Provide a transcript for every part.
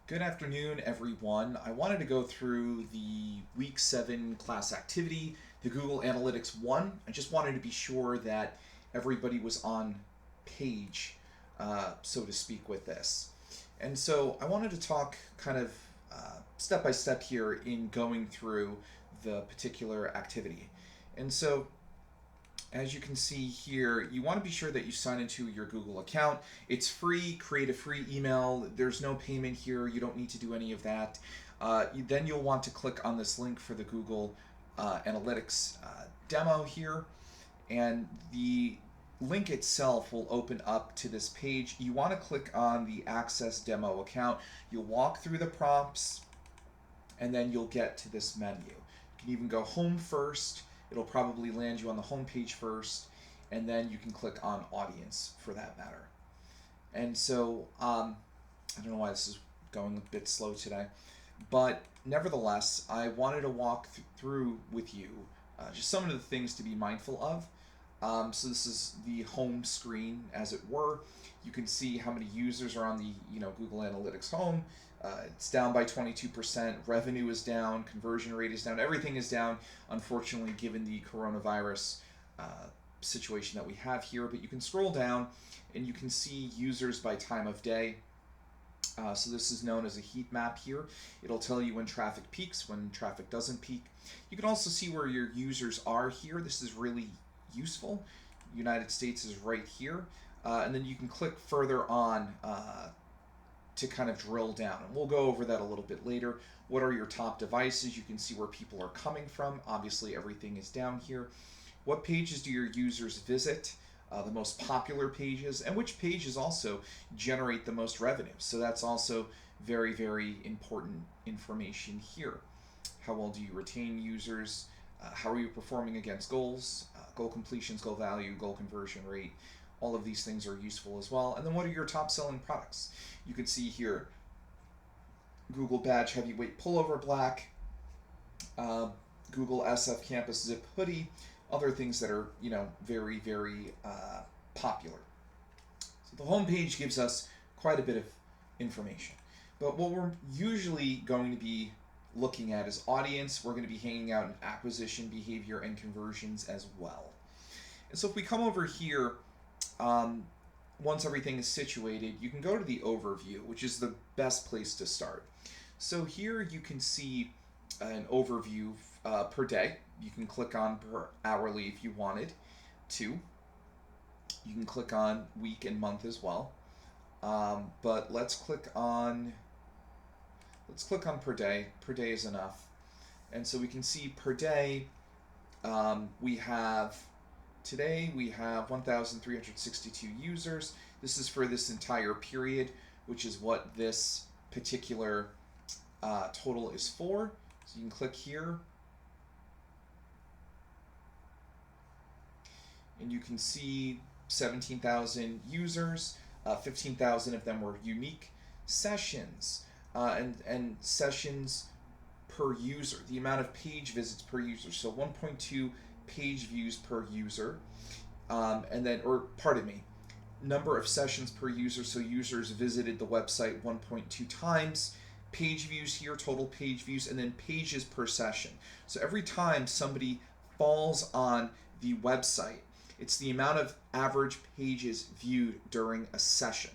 Good afternoon, everyone. I wanted to go through the Week 7 class activity, the Google Analytics 1. I just wanted to be sure that everybody was on page, so to speak, with this. And so I wanted to talk kind of step by step here in going through the particular activity. And so as you can see here, you want to be sure that you sign into your Google account. It's free. Create a free email. There's no payment here. You don't need to do any of that. Then you'll want to click on this link for the Google Analytics demo here. And the link itself will open up to this page. You want to click on the Access Demo account. You'll walk through the prompts, and then you'll get to this menu. You can even go home first. It'll probably land you on the home page first, and then you can click on audience for that matter. And so, I don't know why this is going a bit slow today, but nevertheless, I wanted to walk through with you just some of the things to be mindful of. So this is the home screen, as it were. You can see how many users are on the Google Analytics home. It's down by 22%. Revenue is down. Conversion rate is down. Everything is down, unfortunately, given the coronavirus situation that we have here. But you can scroll down and you can see users by time of day. So this is known as a heat map here. It'll tell you when traffic peaks, when traffic doesn't peak. You can also see where your users are here. This is really useful. United States is right here. And then you can click further on to kind of drill down. And we'll go over that a little bit later. What are your top devices? You can see where people are coming from. Obviously, everything is down here. What pages do your users visit? The most popular pages, and which pages also generate the most revenue. So that's also very, very important information here. How well do you retain users? How are you performing against goals? Goal completions, goal value, goal conversion rate. All of these things are useful as well. And then what are your top selling products? You can see here Google Badge Heavyweight Pullover Black, Google SF Campus Zip Hoodie, other things that are very, very popular. So the homepage gives us quite a bit of information. But what we're usually going to be looking at is audience. We're going to be hanging out in acquisition behavior and conversions as well. And so if we come over here, once everything is situated, you can go to the overview, which is the best place to start. So here you can see an overview per day. You can click on per hourly if you wanted to. You can click on week and month as well. But let's click on per day. Per day is enough. And so we can see per day, today we have 1,362 users. This is for this entire period, which is what this particular total is for. So you can click here, and you can see 17,000 users, 15,000 of them were unique sessions, and sessions per user, the amount of page visits per user. So 1.2 page views per user, and then, number of sessions per user. So users visited the website 1.2 times. Page views here, total page views, and then pages per session. So every time somebody falls on the website, it's the amount of average pages viewed during a session.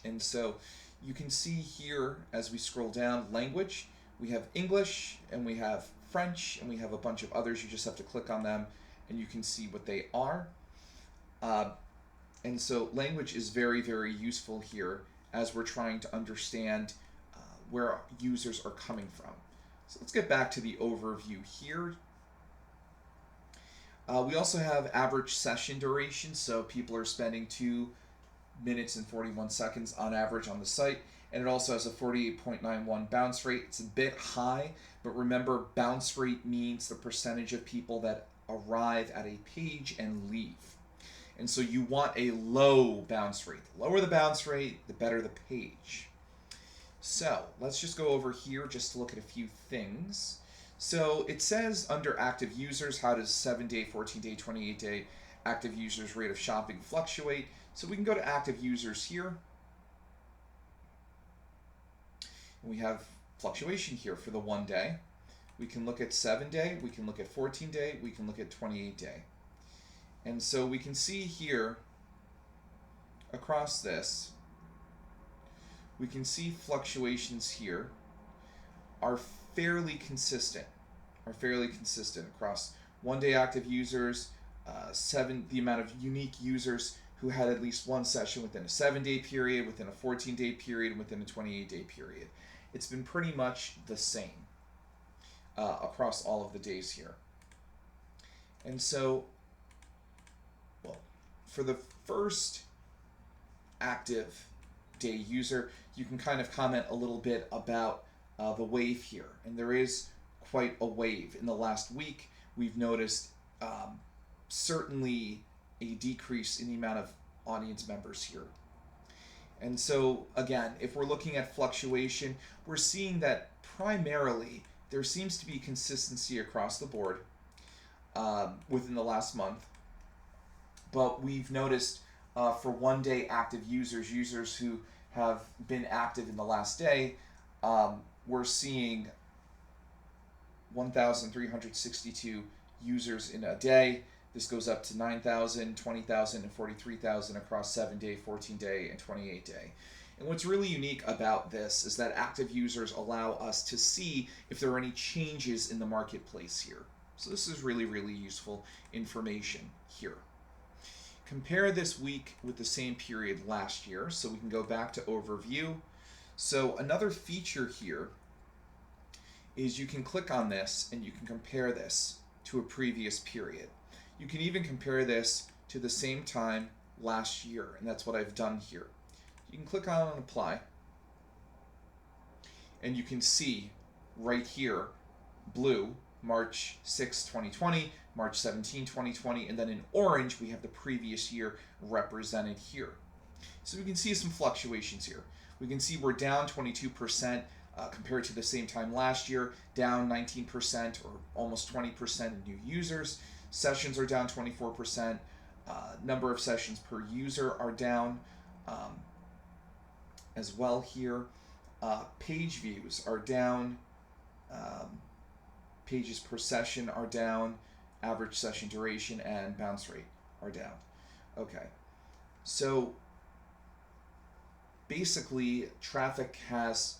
And so you can see here as we scroll down, language, we have English and we have French and we have a bunch of others. You just have to click on them and you can see what they are. And so language is very, very useful here as we're trying to understand where users are coming from. So let's get back to the overview here. We also have average session duration, so people are spending 2 minutes and 41 seconds on average on the site, and it also has a 48.91 bounce rate. It's a bit high, but remember, bounce rate means the percentage of people that arrive at a page and leave. And so you want a low bounce rate. The lower the bounce rate, the better the page. So let's just go over here just to look at a few things. So it says under active users, how does 7-day, 14-day, 28-day active users rate of shopping fluctuate? So we can go to active users here. We have fluctuation here for the 1 day. We can look at 7 day, we can look at 14 day, we can look at 28 day. And so we can see here across this, we can see fluctuations here are fairly consistent across 1 day active users, the amount of unique users who had at least one session within a 7-day period, within a 14-day period, and within a 28-day period. It's been pretty much the same across all of the days here. And so, well, for the first active day user, you can kind of comment a little bit about the wave here. And there is quite a wave. In the last week, we've noticed certainly a decrease in the amount of audience members here. And so, again, if we're looking at fluctuation, we're seeing that primarily there seems to be consistency across the board within the last month. But we've noticed for 1 day active users who have been active in the last day, we're seeing 1,362 users in a day. This goes up to 9,000, 20,000, and 43,000 across 7 day, 14 day, and 28 day. And what's really unique about this is that active users allow us to see if there are any changes in the marketplace here. So this is really, really useful information here. Compare this week with the same period last year. So we can go back to overview. So another feature here is you can click on this and you can compare this to a previous period. You can even compare this to the same time last year, and that's what I've done here. You can click on apply, and you can see right here, blue, March 6, 2020, March 17, 2020, and then in orange, we have the previous year represented here. So we can see some fluctuations here. We can see we're down 22% compared to the same time last year, down 19% or almost 20% in new users. Sessions are down 24%. Number of sessions per user are down as well here. Page views are down. Pages per session are down. Average session duration and bounce rate are down. Okay, so basically traffic has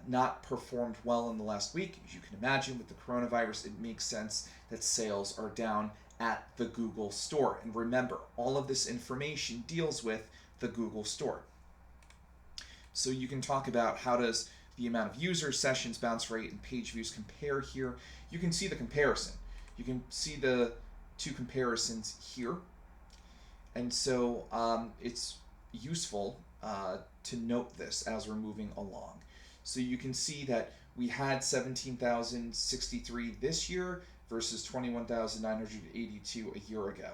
not performed well in the last week. As you can imagine, with the coronavirus, it makes sense that sales are down at the Google Store. And remember, all of this information deals with the Google Store. So you can talk about how does the amount of users, sessions, bounce rate, and page views compare here. You can see the comparison. You can see the two comparisons here. And so it's useful to note this as we're moving along. So you can see that we had 17,063 this year versus 21,982 a year ago.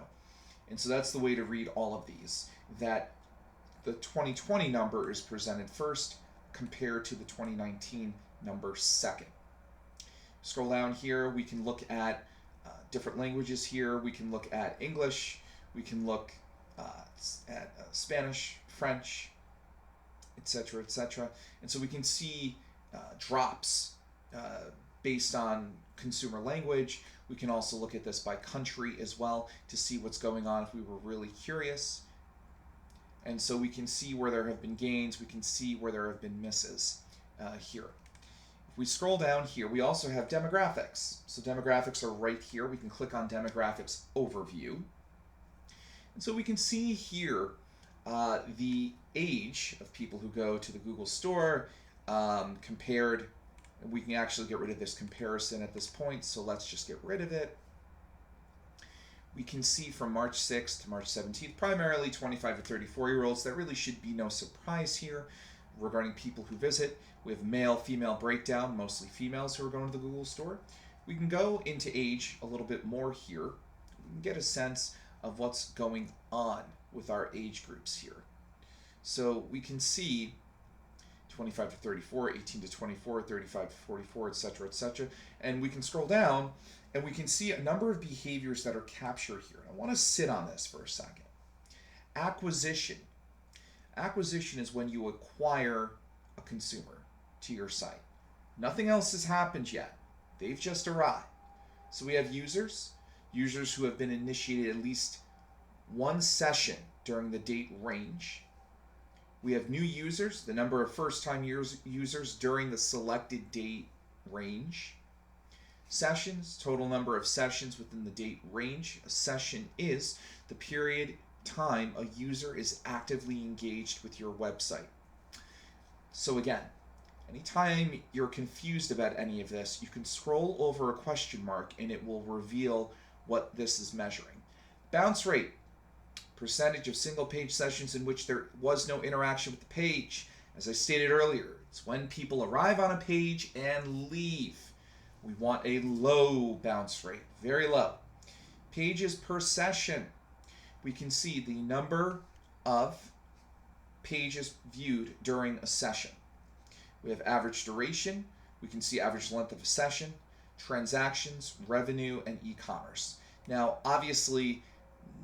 And so that's the way to read all of these, that the 2020 number is presented first compared to the 2019 number second. Scroll down here, we can look at different languages here. We can look at English, we can look at Spanish, French, etc., etc. And so we can see drops based on consumer language. We can also look at this by country as well to see what's going on if we were really curious. And so we can see where there have been gains, we can see where there have been misses here. If we scroll down here, we also have demographics. So demographics are right here. We can click on demographics overview. And so we can see here the age of people who go to the Google Store compared. We can actually get rid of this comparison at this point, so let's just get rid of it. We can see from March 6th to March 17th, primarily 25 to 34-year-olds. That really should be no surprise here regarding people who visit. We have male-female breakdown, mostly females who are going to the Google Store. We can go into age a little bit more here. We can get a sense of what's going on with our age groups here. So we can see 25 to 34, 18 to 24, 35 to 44, etc., etc. And we can scroll down and we can see a number of behaviors that are captured here. I want to sit on this for a second. Acquisition. Acquisition is when you acquire a consumer to your site. Nothing else has happened yet. They've just arrived. So we have users who have been initiated at least one session during the date range. We have new users, the number of first-time users during the selected date range. Sessions, total number of sessions within the date range. A session is the period time a user is actively engaged with your website. So again, anytime you're confused about any of this, you can scroll over a question mark and it will reveal what this is measuring. Bounce rate, percentage of single page sessions in which there was no interaction with the page. As I stated earlier, it's when people arrive on a page and leave. We want a low bounce rate, very low. Pages per session. We can see the number of pages viewed during a session. We have average duration. We can see average length of a session, transactions, revenue, and e-commerce. Now, obviously,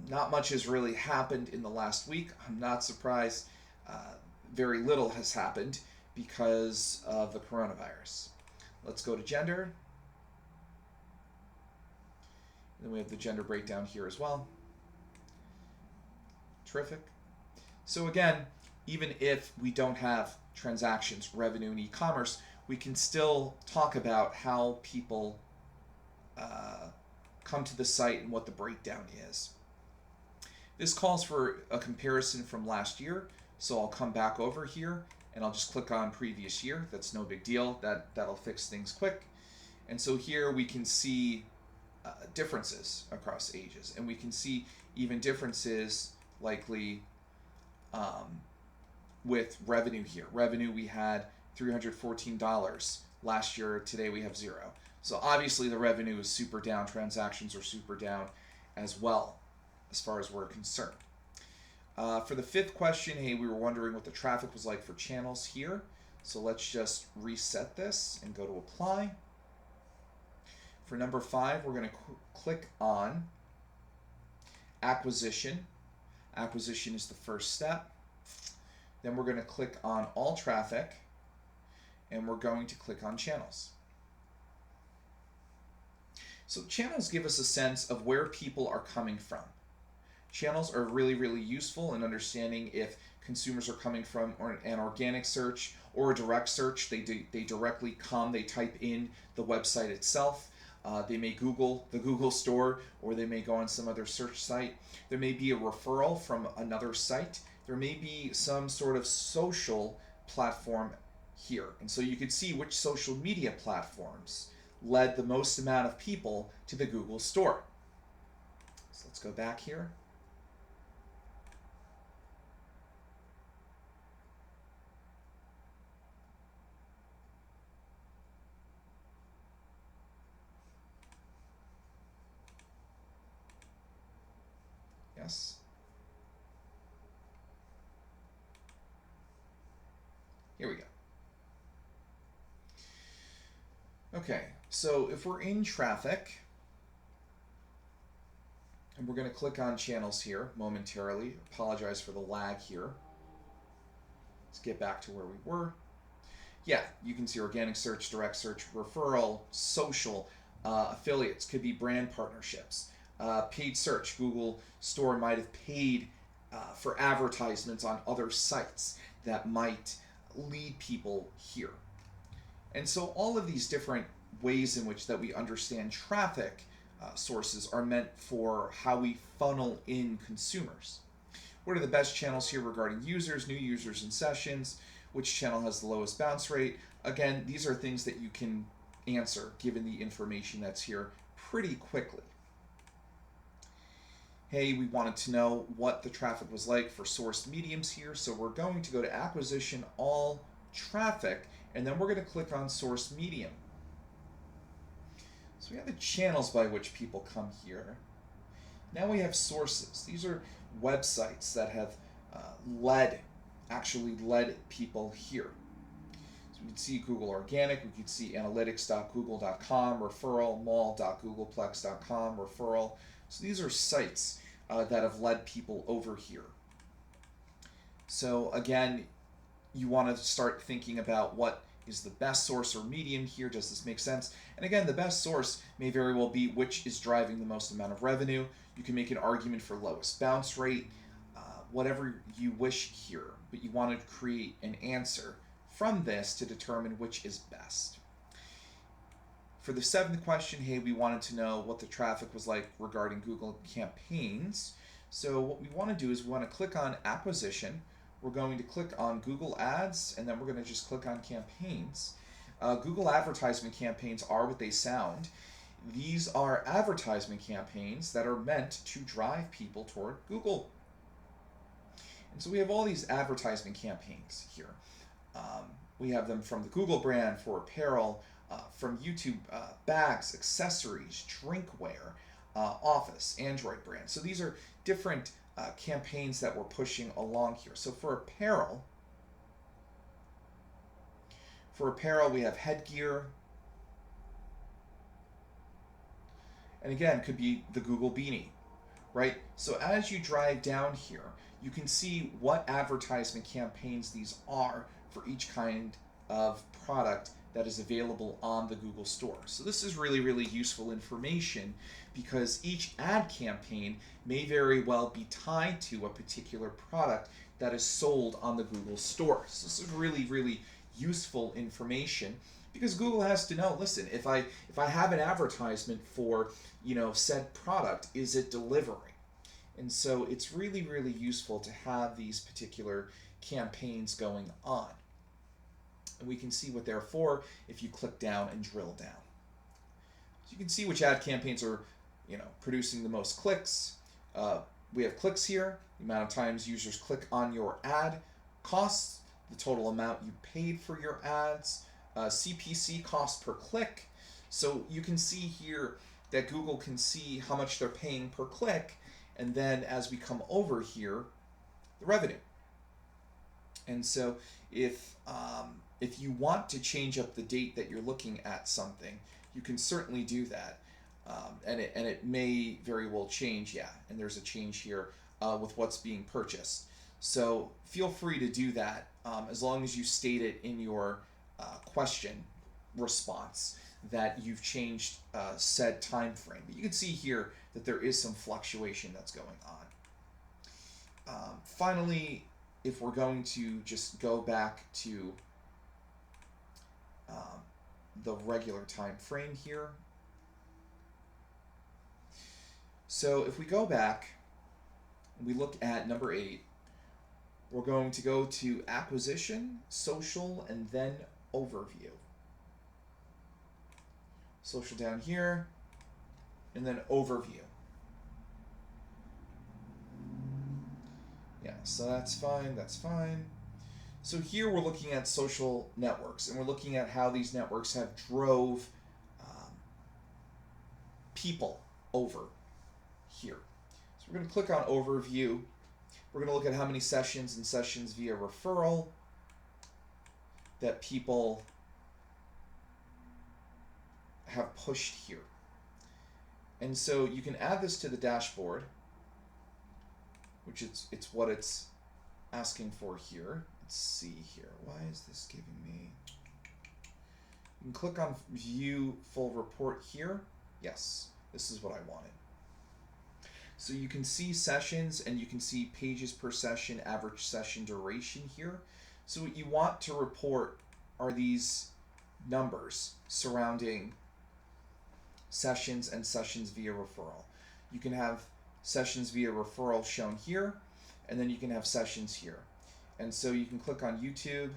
not much has really happened in the last week. I'm not surprised. Very little has happened because of the coronavirus. Let's go to gender. And then we have the gender breakdown here as well. Terrific. So again, even if we don't have transactions, revenue, and e-commerce, we can still talk about how people come to the site and what the breakdown is. This calls for a comparison from last year, so I'll come back over here and I'll just click on previous year. That's no big deal. That'll fix things quick. And so here we can see differences across ages, and we can see even differences likely with revenue here. Revenue, we had $314 last year. Today we have 0. So obviously the revenue is super down. Transactions are super down as well, as far as we're concerned. For the 5th question, hey, we were wondering what the traffic was like for channels here. So let's just reset this and go to apply. For number 5, we're going to click on acquisition. Acquisition is the first step. Then we're going to click on all traffic, and we're going to click on channels. So channels give us a sense of where people are coming from. Channels are really, really useful in understanding if consumers are coming from an organic search or a direct search. They directly come, they type in the website itself. They may Google the Google store, or they may go on some other search site. There may be a referral from another site. There may be some sort of social platform here. And so you could see which social media platforms led the most amount of people to the Google store. So let's go back here. Yes. Here we go. Okay, so if we're in traffic, and we're going to click on channels here momentarily. Apologize for the lag here. Let's get back to where we were. Yeah, you can see organic search, direct search, referral, social, affiliates, could be brand partnerships. Paid search, Google Store might have paid for advertisements on other sites that might lead people here. And so all of these different ways in which that we understand traffic sources are meant for how we funnel in consumers. What are the best channels here regarding users, new users, and sessions? Which channel has the lowest bounce rate? Again, these are things that you can answer given the information that's here pretty quickly. Hey, we wanted to know what the traffic was like for sourced mediums here, so we're going to go to acquisition, all traffic, and then we're going to click on source medium. So we have the channels by which people come here. Now we have sources. These are websites that have actually led people here. So we can see Google Organic, we can see analytics.google.com, referral, mall.googleplex.com, referral. So these are sites that have led people over here. So again, you want to start thinking about what is the best source or medium here? Does this make sense? And again, the best source may very well be which is driving the most amount of revenue. You can make an argument for lowest bounce rate, whatever you wish here, but you want to create an answer from this to determine which is best. For the seventh question, hey, we wanted to know what the traffic was like regarding Google campaigns. So what we want to do is we want to click on acquisition. We're going to click on Google Ads, and then we're going to just click on campaigns. Google advertisement campaigns are what they sound. These are advertisement campaigns that are meant to drive people toward Google. And so we have all these advertisement campaigns here. We have them from the Google brand for apparel, from YouTube, bags, accessories, drinkware, Office, Android brand. So these are different campaigns that we're pushing along here. So for apparel, we have headgear. And again, could be the Google Beanie, right? So as you drive down here, you can see what advertisement campaigns these are for each kind of product that is available on the Google Store. So this is really, really useful information because each ad campaign may very well be tied to a particular product that is sold on the Google Store. So this is really, really useful information because Google has to know, listen, if I have an advertisement for, said product, is it delivering? And so it's really, really useful to have these particular campaigns going on. And we can see what they're for if you click down and drill down. So you can see which ad campaigns are, producing the most clicks. We have clicks here, the amount of times users click on your ad, costs, the total amount you paid for your ads, CPC, cost per click. So you can see here that Google can see how much they're paying per click, and then as we come over here, the revenue. And so if you want to change up the date that you're looking at something, you can certainly do that. And it may very well change, and there's a change here with what's being purchased. So feel free to do that as long as you state it in your question response that you've changed said time frame. But you can see here that there is some fluctuation that's going on. Finally, if we're going to just go back to the regular time frame here. So if we go back and we look at number 8, we're going to go to acquisition, social, and then overview. Social down here, and then overview. Yeah, so that's fine, that's fine. So here we're looking at social networks, and we're looking at how these networks have drove people over here. So we're going to click on overview. We're going to look at how many sessions and sessions via referral that people have pushed here. And so you can add this to the dashboard, which it's what it's asking for here. Let's see here. Why is this giving me? You can click on view full report here. Yes, this is what I wanted. So you can see sessions and you can see pages per session, average session duration here. So what you want to report are these numbers surrounding sessions and sessions via referral. You can have sessions via referral shown here, and then you can have sessions here. And so you can click on YouTube,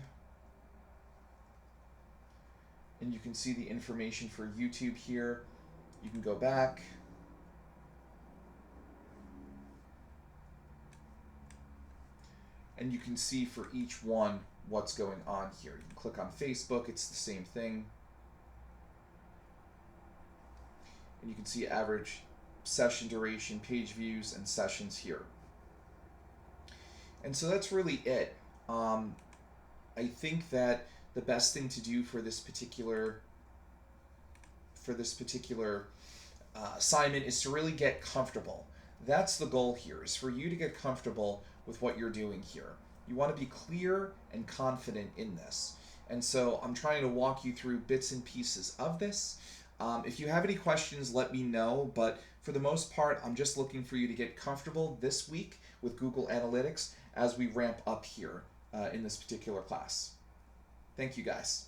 and you can see the information for YouTube here. You can go back. And you can see for each one what's going on here. You can click on Facebook, it's the same thing. And you can see average session duration, page views, and sessions here. And so that's really it. I think that the best thing to do for this particular assignment is to really get comfortable. That's the goal here, is for you to get comfortable with what you're doing here. You want to be clear and confident in this. And so I'm trying to walk you through bits and pieces of this. If you have any questions, let me know. But for the most part, I'm just looking for you to get comfortable this week with Google Analytics as we ramp up here in this particular class. Thank you, guys.